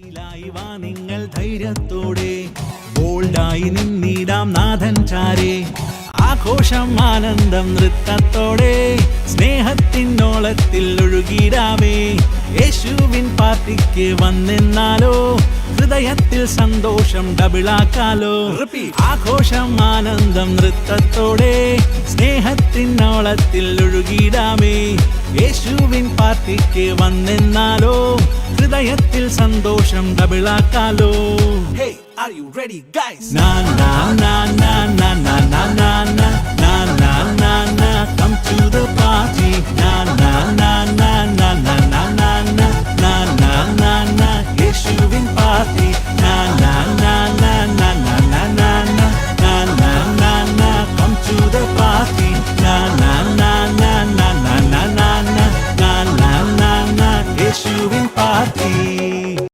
നിങ്ങൾ ധൈര്യത്തോടെ ബോൾഡായി നിന്നിടാം നാഥൻ ചാരേ. ആഘോഷം ആനന്ദം നൃത്തത്തോടെ സ്നേഹത്തിനോളത്തിൽ ഒഴുകിടാമേ. യേശുവിൻ പാർട്ടിക്ക് വന്നെന്നാലോ ഹൃദയത്തിൽ സന്തോഷം ഡബിളാക്കാലോ. ആഘോഷം ആനന്ദം നൃത്തത്തോടെ സ്നേഹത്തിനോളത്തിൽ ഒഴുകിടാമേ. യേശുവിൻ പാർട്ടിക്ക് വന്നെന്നാലോ ഹൃദയത്തിൽ സന്തോഷം ഡബിളാക്കാലോ. Hey, are you ready guys? Na na na na na na na na na na na na na come to the party. Na na na na